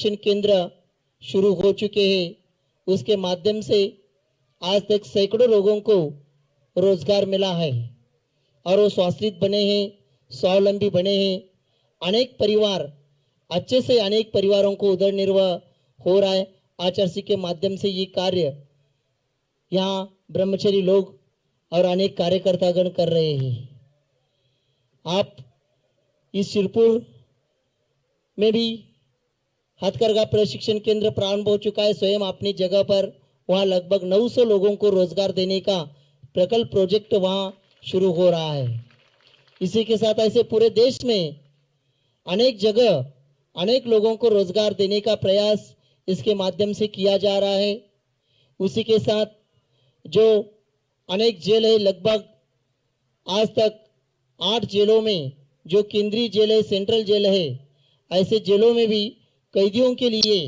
प्रशिक्षण केंद्र शुरू हो चुके हैं। उसके माध्यम से आज तक सैकड़ों लोगों को रोजगार मिला है और वो स्वाश्रित बने हैं, स्वावलंबी बने हैं। अनेक परिवार अच्छे से अनेक परिवारों को उदर निर्वाह हो रहा है। आचारसी के माध्यम से ये कार्य यहाँ ब्रह्मचारी लोग और अनेक कार्यकर्तागण कर रहे हैं। आप इस शिरपुर में भी हथकरघा प्रशिक्षण केंद्र प्रारंभ हो चुका है। स्वयं अपनी जगह पर वहाँ लगभग 900 लोगों को रोजगार देने का प्रकल्प प्रोजेक्ट वहाँ शुरू हो रहा है। इसी के साथ ऐसे पूरे देश में अनेक जगह अनेक लोगों को रोजगार देने का प्रयास इसके माध्यम से किया जा रहा है। उसी के साथ जो अनेक जेल है, लगभग आज तक 8 जेलों में जो केंद्रीय जेल है, सेंट्रल जेल है, ऐसे जेलों में भी कैदियों के लिए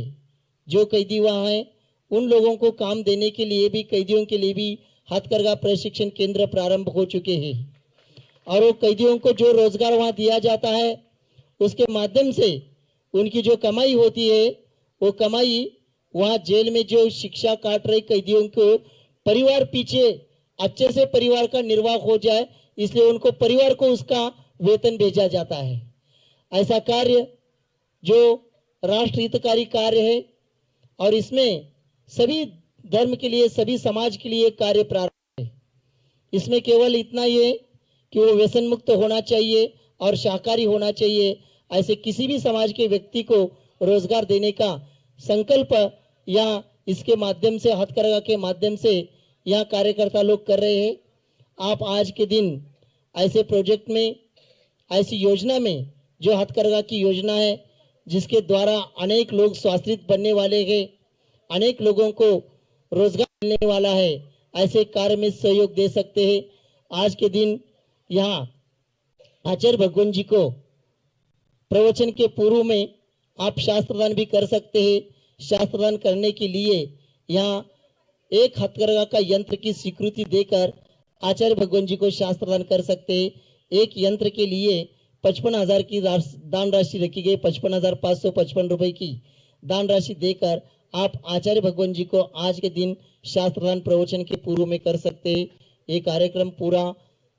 जो कैदी वहाँ हैं उन लोगों को काम देने के लिए भी, कैदियों के लिए भी हथकरघा प्रशिक्षण केंद्र प्रारंभ हो चुके हैं। और वो कैदियों को जो रोजगार वहाँ दिया जाता है उसके माध्यम से उनकी जो कमाई होती है वो कमाई वहाँ जेल में जो शिक्षा काट रहे कैदियों को परिवार पीछे अच्छे से परिवार का निर्वाह हो जाए, इसलिए उनको परिवार को उसका वेतन भेजा जाता है। ऐसा कार्य जो राष्ट्र हितकारी कार्य है और इसमें सभी धर्म के लिए, सभी समाज के लिए कार्य प्रारंभ है। इसमें केवल इतना ही है कि वो व्यसन मुक्त होना चाहिए और शाकाहारी होना चाहिए। ऐसे किसी भी समाज के व्यक्ति को रोजगार देने का संकल्प या इसके माध्यम से, हथकरघा के माध्यम से यहाँ कार्यकर्ता लोग कर रहे हैं। आप आज के दिन ऐसे प्रोजेक्ट में, ऐसी योजना में जो हथकरघा की योजना है जिसके द्वारा अनेक लोग स्वाश्रित बनने वाले हैं, अनेक लोगों को रोजगार मिलने वाला है, ऐसे कार्य में सहयोग दे सकते हैं। आज के दिन यहाँ आचार्य भगवान जी को प्रवचन के पूर्व में आप शास्त्रदान भी कर सकते हैं। शास्त्रदान करने के लिए यहाँ एक हथकरघा का यंत्र की स्वीकृति देकर आचार्य भगवान जी को शास्त्रदान कर सकते हैं। एक यंत्र के लिए 55,000 की दान राशि रखी गई, 55,555 रुपए की दान राशि देकर आप आचार्य भगवान जी को आज के दिन शास्त्रदान प्रवचन के पूर्व में कर सकते हैं। ये कार्यक्रम पूरा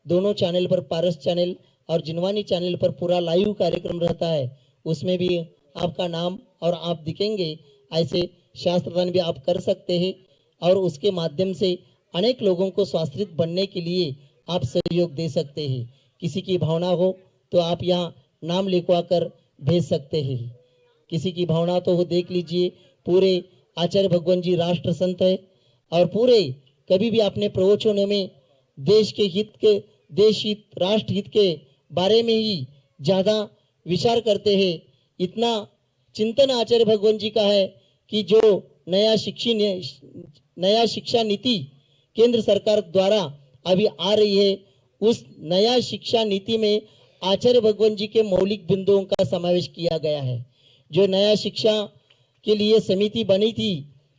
दोनों चैनल पर, पारस चैनल और जिनवानी चैनल पर पूरा लाइव कार्यक्रम रहता है। उसमें भी आपका नाम और आप दिखेंगे। ऐसे शास्त्रदान भी आप कर सकते हैं और उसके माध्यम से अनेक लोगों को स्वाश्रित बनने के लिए आप सहयोग दे सकते हैं। किसी की भावना हो तो आप यहाँ नाम लिखवा कर भेज सकते हैं। किसी की भावना तो वो देख लीजिए। पूरे आचार्य भगवान जी राष्ट्र संत है और पूरे कभी भी अपने प्रवचनों में देश के हित के, देश हित, राष्ट्र हित के बारे में ही ज्यादा विचार करते हैं। इतना चिंतन आचार्य भगवान जी का है कि जो नया शिक्षा नीति केंद्र सरकार द्वारा अभी आ रही है, उस नया शिक्षा नीति में आचार्य भगवान जी के मौलिक बिंदुओं का समावेश किया गया है। जो नया शिक्षा के लिए समिति बनी थी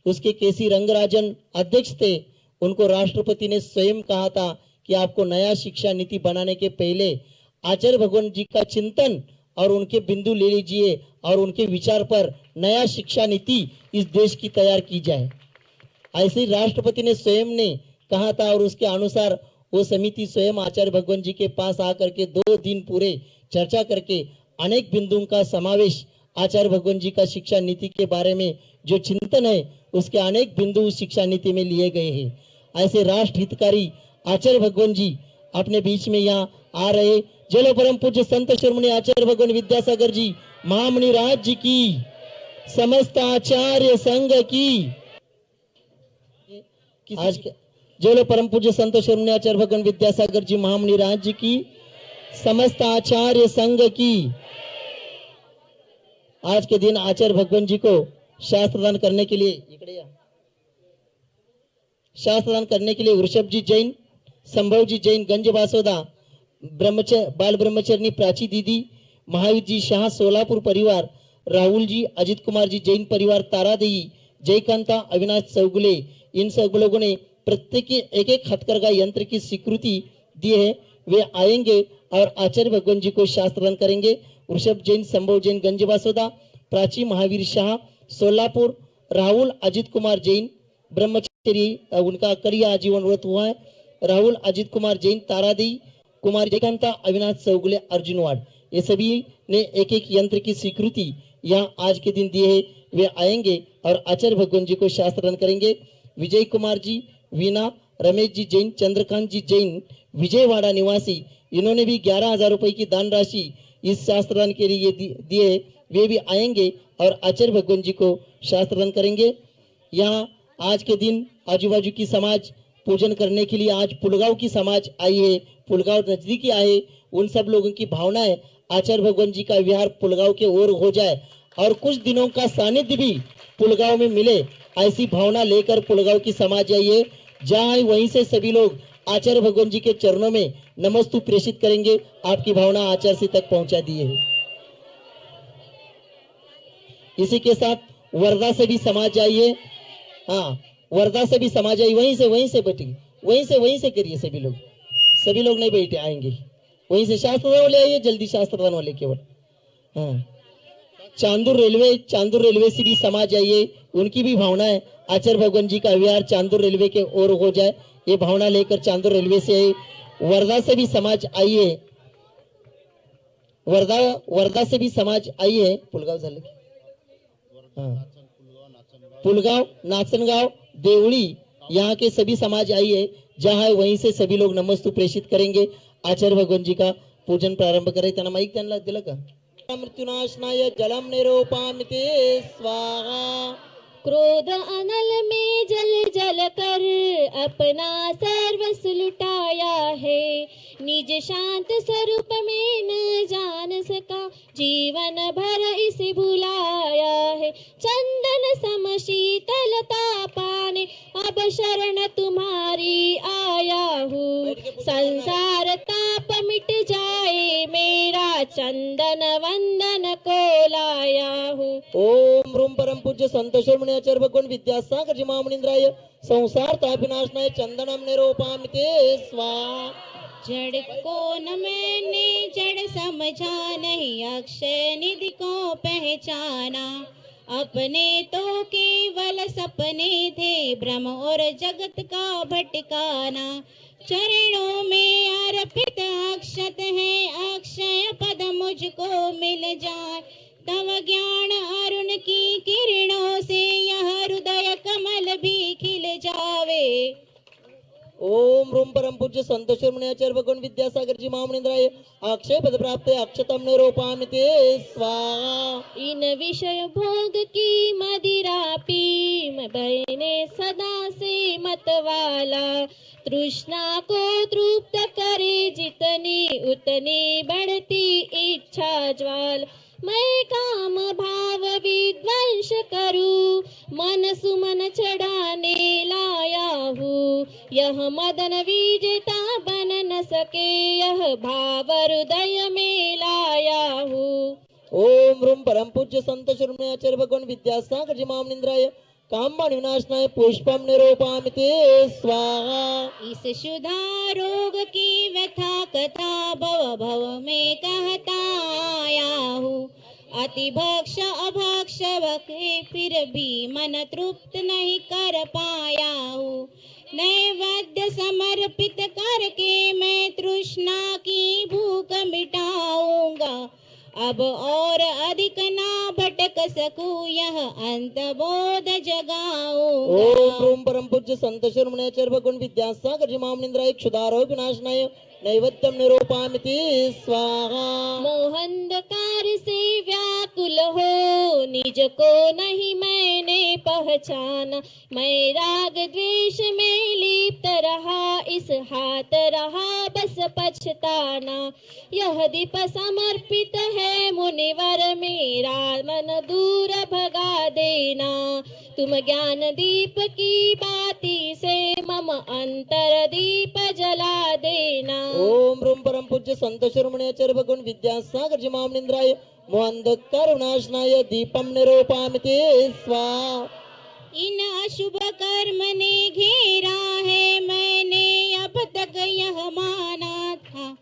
उसके केसी रंगराजन अध्यक्ष थे। उनको राष्ट्रपति ने स्वयं कहा था कि आपको नया शिक्षा नीति बनाने के पहले आचार्य भगवान जी का चिंतन और उनके बिंदु ले लीजिए और उनके विचार पर नया शिक्षा नीति इस देश की तैयार की जाए। ऐसे ही राष्ट्रपति ने स्वयं ने कहा था और उसके अनुसार वो समिति स्वयं आचार्य भगवान जी के पास आकर के 2 दिन पूरे चर्चा करके अनेक बिंदुओं का समावेश आचार्य भगवान जी का शिक्षा नीति के बारे में जो चिंतन है उसके अनेक बिंदु शिक्षा नीति में लिए गए हैं। ऐसे राष्ट्र हितकारी आचार्य भगवान जी अपने बीच में यहाँ आ रहे। जलो परम पूज्य संत शिरोमणि आचार्य भगवान विद्यासागर जी महामुनि राज जी की, समस्त आचार्य संघ की। आज जलो परम पूज्य संत शिरोमणि आचार्य भगवान विद्यासागर जी महामुनि राज जी की, समस्त आचार्य संघ की। आज के दिन आचार्य भगवान जी को शास्त्रदान करने के लिए वृषभ जी जैन, संभव जी जैन, गंज बासोदा, बाल ब्रह्मचरणी प्राची दीदी, महावीर जी शाह सोलापुर परिवार, राहुल जी, अजित कुमार जी जैन परिवार, तारा देवी, जयकांता, अविनाश चौगुले, इन सब लोगों ने प्रत्येक एक हथकरघा यंत्र की स्वीकृति दी है। वे आएंगे और आचार्य भगवान जी को शास्त्रदान करेंगे। वृषभ जैन, संभव जैन, गंज बासोदा, प्राची महावीर शाह सोलापुर, राहुल अजित कुमार जैन ब्रह्मचर्य उनका करिया आजीवन व्रत हुआ है। राहुल अजित कुमार जैन, तारादेवी कुमार जयकांता, अविनाश चौगुले, अर्जुन वाड, ये सभी ने एक एक यंत्र की स्वीकृति यहाँ आज के दिन दिए है। वे आएंगे और आचार्य भगवान जी को शास्त्रार्पण करेंगे। विजय कुमार जी, वीना, रमेश जी जैन, चंद्रकांत जी जैन विजयवाड़ा निवासी, इन्होंने भी 11,000 रुपए की दान राशि इस शास्त्रार्पण के लिए दिए। वे भी आएंगे और आचार्य भगवान जी को शास्त्रार्पण करेंगे। यहाँ आज के दिन आजू बाजू की समाज पूजन करने के लिए आज पुलगांव की समाज आई है, पुलगांव नजदीकी आए। उन सब लोगों की भावना है आचार्य भगवान जी का विहार पुलगांव के ओर हो जाए और कुछ दिनों का सानिध्य भी पुलगांव में मिले, ऐसी भावना लेकर पुलगांव की समाज आई है। जहाँ वहीं से सभी लोग आचार्य भगवान जी के चरणों में नमस्तु प्रेषित करेंगे। आपकी भावना आचार्य से तक पहुंचा दिए है। इसी के साथ वर्धा से भी समाज आई है। हाँ, वर्धा से भी समाज आई, वहीं से बैठेगी, वहीं से करिए। सभी लोग नहीं बैठे, आएंगे वहीं से। शास्त्रदान वाले आइए, जल्दी शास्त्रदान वाले केवल। हाँ, चांदूर रेलवे से भी समाज आइए, उनकी भी भावना है आचार्य भगवान जी का विहार चांदूर रेलवे के ओर हो जाए, ये भावना लेकर चांदूर रेलवे से आए। वर्धा से भी समाज आइए, वर्धा से भी समाज आइए। पुलगांव झाले, हाँ, पुलगांव, नाचनगांव, देवड़ी, यहाँ के सभी समाज आइए। जहाँ वहीं से सभी लोग नमस्तु प्रेषित करेंगे। आचार्य भगवान जी का पूजन प्रारंभ करें। त्यांना माईक त्यांना दिलं का? मृत्युनाशनाय जलम निरूपामिते स्वाहा। क्रोध अनल में जल जल कर अपना सर्वस्व लुटाया है, निज शांत स्वरूप में न जान सका, जीवन भर इसे भुलाया है। चंदन सम शीतलता पाने अब शरण तुम्हारी आया हूँ, संसार ताप मिट जाए मेरा, चंदन वंदन को लाया हूँ। ओम ह्रूम परम पूज्य संत शिरोमणी आचार्य भगवान विद्यासागर जी महामुनींद्राय संसार तापिनाशनाय चंदनम निरूपामिते स्वाहा। जड़ को न मैंने जड़ समझा, नहीं अक्षय निधि को पहचाना, अपने तो केवल सपने थे, भ्रम और जगत का भटकाना। चरणों में अर्पित अक्षत है, अक्षय पद मुझको मिल जाए, तव ज्ञान अरुण की किरणों से यह हृदय कमल भी खिल जावे। ओम ह्रूम परम पूज्य संत शिरोमणी आचार्य भगवान विद्यासागर जी महामुनींद्राय अक्षय पद प्राप्त अक्षतम निरूपामिते स्वाहा। इन विषय भोग की मदिरा पी मैं बहने सदा से मतवाला, तृष्णा को तृप्त करे जितनी उतनी बढ़ती इच्छा ज्वाल। मैं काम भाव विध्वंस करूं, मन सुमन चढ़ाने लाया हूँ, यह मदन विजेता बन न सके, यह भाव हृदय में लाया हूँ। ओम ह्रूम परम पूज्य संत शिरोमणी आचार्य भगवान विद्यासागर जी महामुनींद्राय कामबाण विनाशनाय पुष्पम निरूपामिते स्वाहा। इस शुद्धा रोग की व्यथा कथा भव भव में कहता आया हूँ, अति भक्ष अभक्ष बखे फिर भी मन तृप्त नहीं कर पाया हूँ। नैवेद्य समर्पित करके मैं तृष्णा की भूख मिटाऊंगा, अब और अधिक ना भटक सकूं, यह अंत बोध जगाऊंगा। ओम ह्रूम परम पूज्य संत शिरोमणी आचार्य भगवान विद्यासागर जी महामुनींद्राय क्षुधारो विनाशनाय नैवेद्यम निरूपामिते स्वाहा। मोहंधकार से व्याकुल हो निज को नहीं मैंने पहचाना, मैं राग द्वेष में लिप्त रहा, इस हाथ रहा बस पछताना। यह दीप समर्पित है मुनिवर मेरा, मन दूर भगा देना, तुम ज्ञान दीप की बाती से मम अंतर दीप जला देना। ओम ह्रूम परम पूज्य संत शिरोमणी आचार्य भगवान विद्यासागर जी महामुनींद्राय मोहंधकार विनाशनाय दीपम निरूपामिते स्वाहा। इन अशुभ कर्म ने घेरा है, मैंने अब तक यह माना था,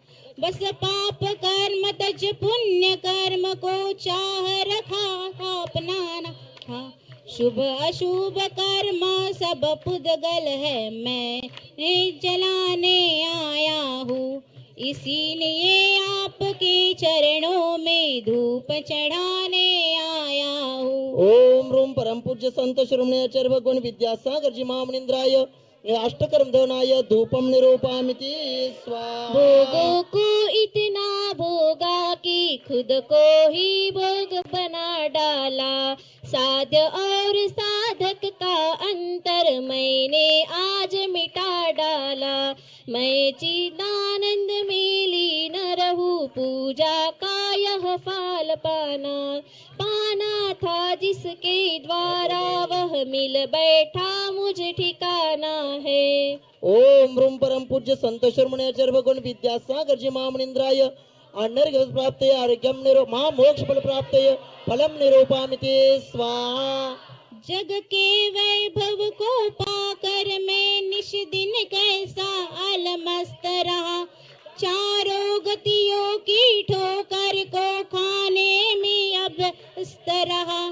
बस पाप कर्म तज पुण्य कर्म को चाह रखा अपनाना। हाँ, शुभ अशुभ कर्म सब पुद्गल है, मैं जलाने आया हूँ, इसीलिए आपके चरणों में धूप चढ़ाने आया हूँ। ओम रूम परम पूज्य संत शिरोमणि आचार्य भगवान विद्यासागर जी महामनिंद्राय अष्टकर्म धनाय धूपम निरूपामिति स्वाहा। भोगों को इतना भोगा कि खुद को ही भोग बना डाला, साध्य और साधक का अंतर मैंने आज मिटा डाला। मैं चिदानंद में लीन रहूं, पूजा का यह फाल पाना था जिसके द्वारा वह मिल बैठा मुझे ठिकाना है। ओम रूम परम पूज्य संत शिरोमणि आचार्य भगवान विद्यासागर जी महामनिंद्राय अनर्घ प्राप्तये आरोग्यम निरो महामोक्ष फल प्राप्तये फलम निरूपामिति स्वाहा। जग के वैभव को पाकर मैं निश दिन कैसा अलमस्त रहा, चारों गतियों की ठोकर को खाने में अब व्यस्त रहा।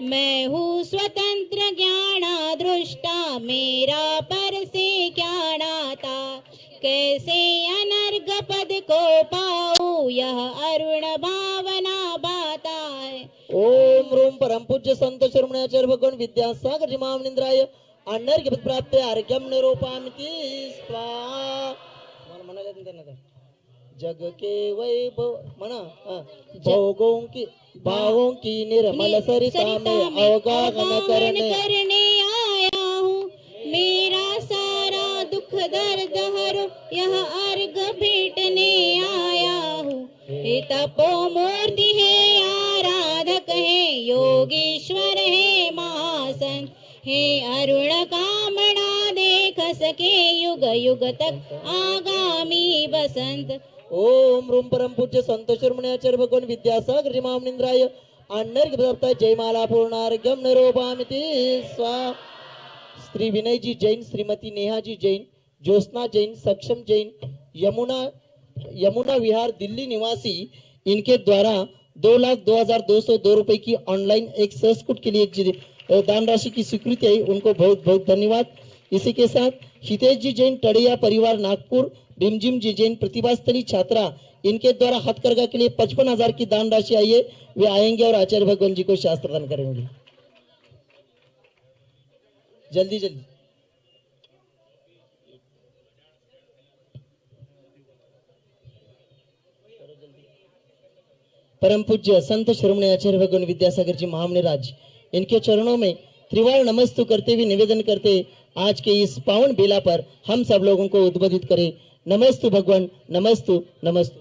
मैं हूँ स्वतंत्र ज्ञाना दृष्टा, मेरा पर से क्या नाता, कैसे अनर्घ पद को पाऊं यह अरुण भावना बाता है। ओम रूम परम पूज्य संत शिरोमणि आचार्य भगवान विद्यासागर जी महामनिंद्राय अनर्घ पद प्राप्तये आरोग्यम निरूपामिति स्वाहा। जग के वैभव मना भोगों की भावों की निर्मल सरिता में अवगाहन करने आया हूँ, मेरा सारा दुख दर्द हरो यह अर्घ भेटने आया हूँ। हे तपोमूर्ति है, आराधक है, योगीश्वर है, महासंत हे, अरुण कामना देख सके युग युग तक आगामी बसंत। ओम रूम परम पूज्य संत शिरोमणि आचार्य भगवान विद्यासागर जी महामनिंद्राय अनर्घ प्राप्तये जयमाला पूर्णार्घ्यम निरूपामिति स्वाहा। श्री विनय जी जैन, श्रीमती नेहा जी जैन, ज्योत्सना जैन, सक्षम जैन, यमुना विहार दिल्ली निवासी, इनके द्वारा 2,02,202 रुपए की ऑनलाइन एक संस्कृत के लिए दान राशि की स्वीकृति है, उनको बहुत बहुत धन्यवाद। इसी के साथ हितेश जी जैन टड़िया परिवार नागपुर, रिमझिम जी जैन प्रतिभा स्थली छात्रा, इनके द्वारा हथकरघा के लिए 55,000 की दान राशि आई है, वे आएंगे और आचार्य भगवान जी को शास्त्र दान करेंगे। जल्दी जल्दी परम पूज्य संत शिरोमणि आचार्य भगवान विद्यासागर जी महामनिराज, इनके चरणों में त्रिवार नमस्तु करते हुए निवेदन करते आज के इस पावन बेला पर हम सब लोगों को उद्बोधित करें। नमस्तु भगवान, नमस्तु नमस्तु।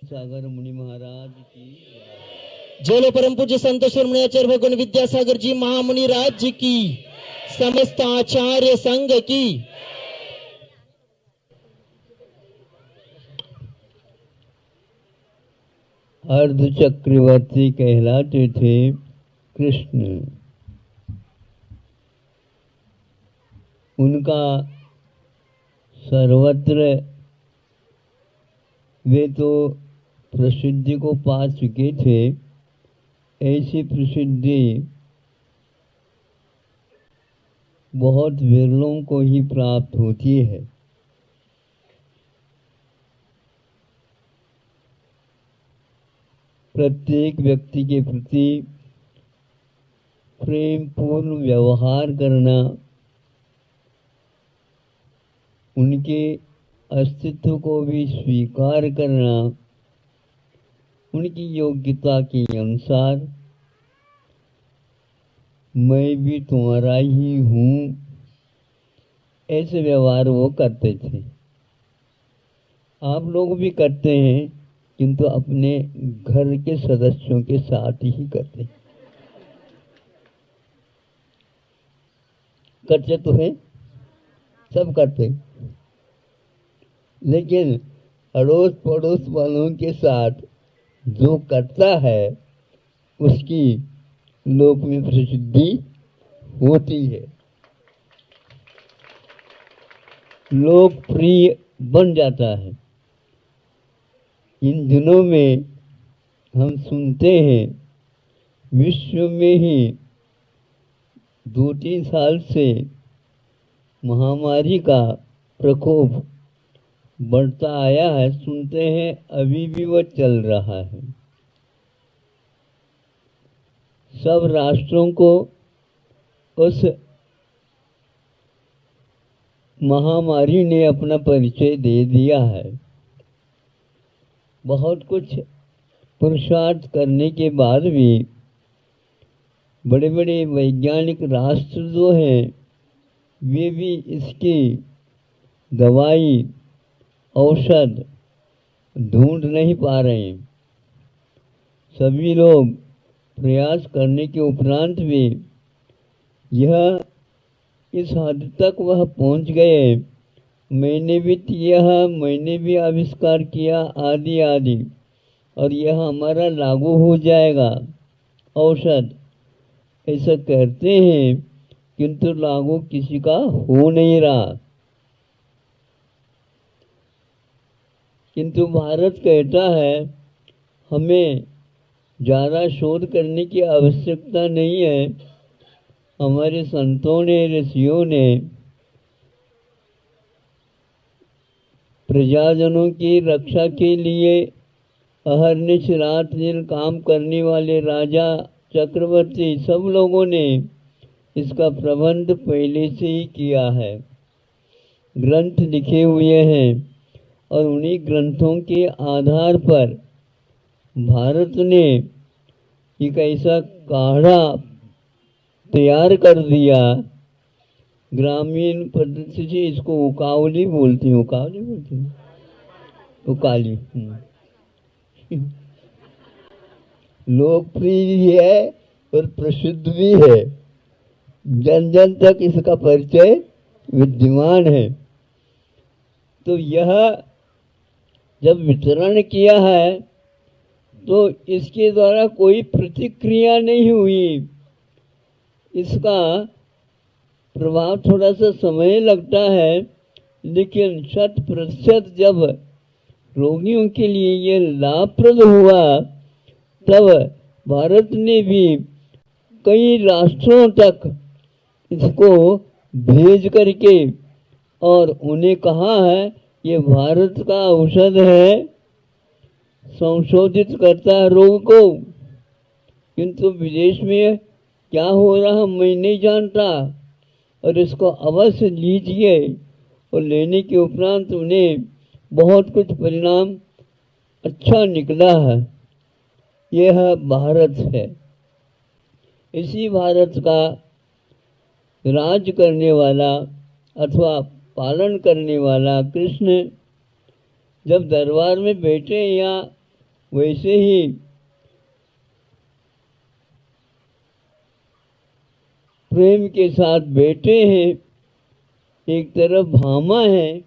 सागर मुनि महाराज की जय परम पूज्य संत शिरोमणि आचार्य भगवान विद्यासागर जी महामुनि राज की, समस्त आचार्य संघ की। अर्ध चक्रवर्ती कहलाते थे कृष्ण। उनका सर्वत्र वे तो प्रसिद्धि को पा चुके थे, ऐसी प्रसिद्धि बहुत विरलों को ही प्राप्त होती है। प्रत्येक व्यक्ति के प्रति प्रेम पूर्ण व्यवहार करना, उनके अस्तित्व को भी स्वीकार करना, उनकी योग्यता के अनुसार मैं भी तुम्हारा ही हूँ, ऐसे व्यवहार वो करते थे। आप लोग भी करते हैं, किंतु अपने घर के सदस्यों के साथ ही करते। करते तो है, सब करते, लेकिन अड़ोस पड़ोस वालों के साथ जो करता है उसकी लोक में प्रसिद्धि होती है। लोकप्रिय बन जाता है। इन दिनों में हम सुनते हैं विश्व में ही 2-3 साल से महामारी का प्रकोप बढ़ता आया है, सुनते हैं अभी भी वह चल रहा है। सब राष्ट्रों को उस महामारी ने अपना परिचय दे दिया है। बहुत कुछ पुरुषार्थ करने के बाद भी बड़े बड़े वैज्ञानिक राष्ट्र जो हैं वे भी इसकी दवाई औषध ढूंढ नहीं पा रहे हैं। सभी लोग प्रयास करने के उपरांत भी यह इस हद तक वह पहुंच गए, मैंने भी किया, मैंने भी आविष्कार किया, आदि आदि, और यह हमारा लागू हो जाएगा औषध, ऐसा कहते हैं, किंतु लागू किसी का हो नहीं रहा। किंतु भारत कहता है हमें ज़्यादा शोध करने की आवश्यकता नहीं है। हमारे संतों ने, ऋषियों ने प्रजाजनों की रक्षा के लिए अहर्निश रात दिन काम करने वाले राजा, चक्रवर्ती, सब लोगों ने इसका प्रबंध पहले से ही किया है। ग्रंथ लिखे हुए हैं और उन्हीं ग्रंथों के आधार पर भारत ने एक ऐसा काढ़ा तैयार कर दिया, ग्रामीण पद्धति से इसको उकावली बोलते हैं, उकावली बोलते हैं, उकाली। लोकप्रिय भी है और प्रसिद्ध भी है, जन जन तक इसका परिचय विद्यमान है। तो यह जब वितरण किया है तो इसके द्वारा कोई प्रतिक्रिया नहीं हुई। इसका प्रभाव थोड़ा सा समय लगता है, लेकिन 100% जब रोगियों के लिए ये लाभप्रद हुआ, तब भारत ने भी कई राष्ट्रों तक इसको भेज करके और उन्हें कहा है ये भारत का औषध है, संशोधित करता है रोग को। किंतु विदेश में क्या हो रहा मैं नहीं जानता, और इसको अवश्य लीजिए, और लेने के उपरांत उन्हें बहुत कुछ परिणाम अच्छा निकला है। यह भारत है। इसी भारत का राज करने वाला अथवा पालन करने वाला कृष्ण जब दरबार में बैठे या वैसे ही प्रेम के साथ बैठे हैं, एक तरफ भामा है,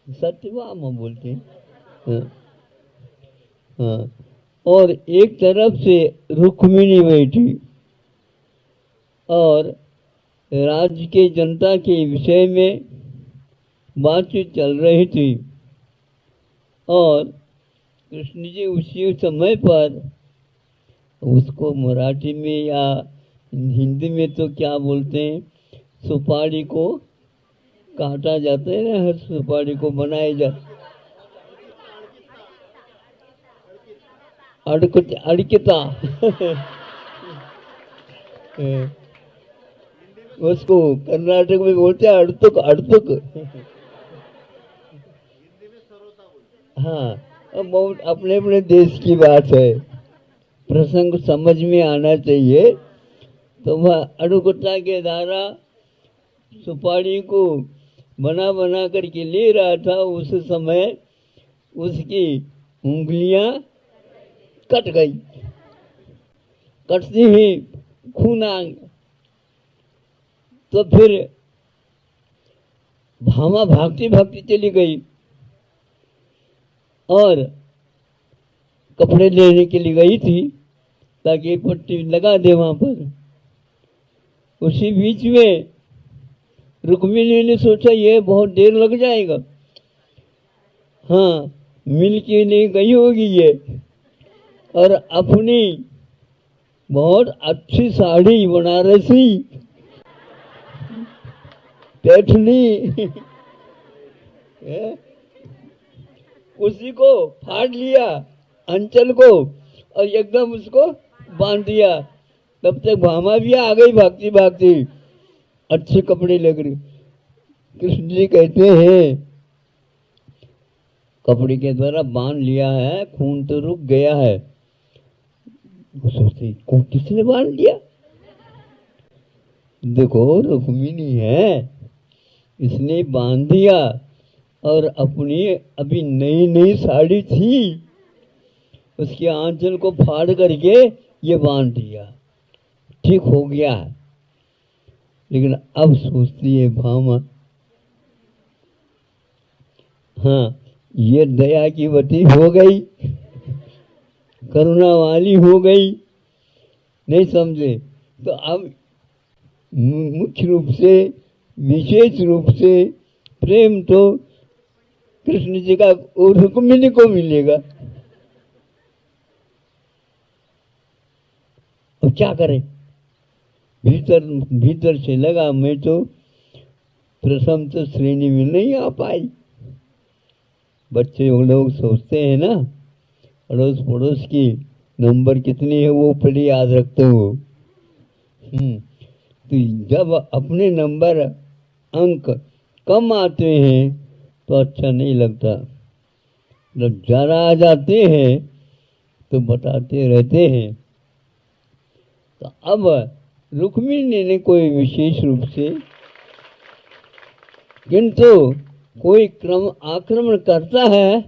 सत्यभामा बोलते हैं, हाँ, और एक तरफ से रुक्मिणी बैठी और राज्य के जनता के विषय में बातचीत चल रही थी। और कृष्ण जी उसी समय पर उसको मराठी में या हिंदी में तो क्या बोलते हैं, सुपारी को काटा जाता है ना, हर सुपारी को बनाया जाता, अड़किता उसको कर्नाटक में बोलते हैं अड़तुक, अड़तुक। हाँ, अब बहुत अपने अपने देश की बात है, प्रसंग समझ में आना चाहिए। तो वह अड़ुकुता के द्वारा सुपारी को बना बना करके ले रहा था। उस समय उसकी उंगलियां कट गई, कटती ही खून आ गया। तो फिर भामा भागती भागती चली गई और कपड़े लेने के लिए गई थी ताकि पट्टी लगा दे वहां पर। उसी बीच में रुक्मिणी ने सोचा ये बहुत देर लग जाएगा, हाँ, मिलके नहीं गई होगी ये, और अपनी बहुत अच्छी साड़ी बनारसी पैठनी उसी को फाड़ लिया अंचल को और एकदम उसको बांध दिया। तब तक भामा भी आ गई भागती भागती, अच्छे कपड़े लग रहे। कृष्ण जी कहते हैं कपड़े के द्वारा बांध लिया है, खून तो रुक गया है। वो सोचते को किसने बांध दिया? देखो रुक्मिणी है, इसने बांध दिया और अपनी अभी नई नई साड़ी थी उसके आंचल को फाड़ करके ये बांध दिया, ठीक हो गया। लेकिन अब सोचती है भामा, हाँ ये दया की वती हो गई, करुणा वाली हो गई, नहीं समझे तो अब मुख्य रूप से विशेष रूप से प्रेम तो कृष्ण जी का और रुक्मिणी को मिलेगा। अब क्या करें? भीतर भीतर से लगा मैं तो प्रथम तो श्रेणी में नहीं आ पाई। बच्चे लोग सोचते हैं ना अड़ोस पड़ोस की नंबर कितनी है वो पहले याद रखते हो। तो जब अपने नंबर अंक कम आते हैं तो अच्छा नहीं लगता, जब ज़्यादा आ जाते हैं तो बताते रहते हैं। तो अब रुक्मिणी ने कोई विशेष रूप से, किंतु कोई क्रम आक्रमण करता है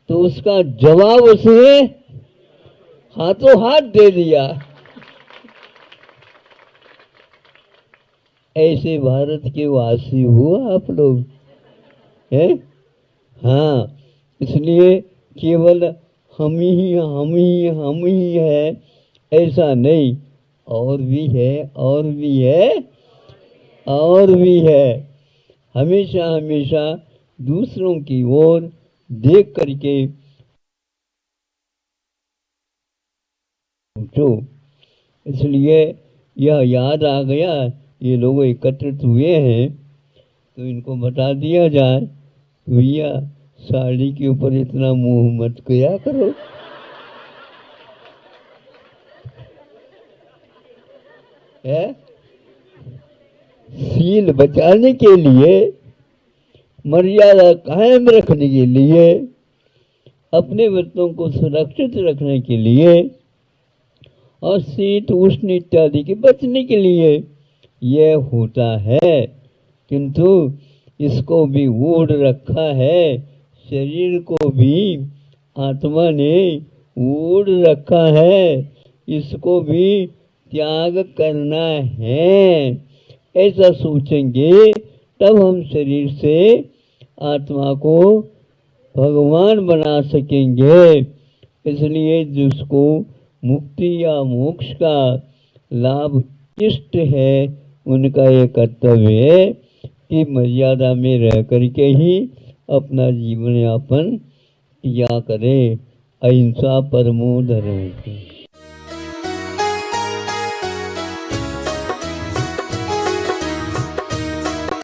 तो उसका जवाब उसने हाथों हाथ दे दिया। ऐसे भारत के वासी हो आप लोग हैं। हाँ, इसलिए केवल हम ही है ऐसा नहीं, और भी है और भी है और भी है। हमेशा हमेशा दूसरों की ओर देख करके सोचो। इसलिए यह याद आ गया, ये लोग एकत्रित हुए हैं तो इनको बता दिया जाए, भैया साड़ी के ऊपर इतना मुंह मत किया करो। है सील बचाने के लिए, मर्यादा कायम रखने के लिए, अपने व्रतों को सुरक्षित रखने के लिए और शीत उष्ण इत्यादि के बचने के लिए यह होता है। किंतु इसको भी ओढ़ रखा है, शरीर को भी आत्मा ने ओढ़ रखा है, इसको भी त्याग करना है। ऐसा सोचेंगे तब हम शरीर से आत्मा को भगवान बना सकेंगे। इसलिए जिसको मुक्ति या मोक्ष का लाभ इष्ट है उनका ये कर्तव्य है कि मर्यादा में रह करके ही अपना जीवन यापन किया करें। अहिंसा परमो धर्म।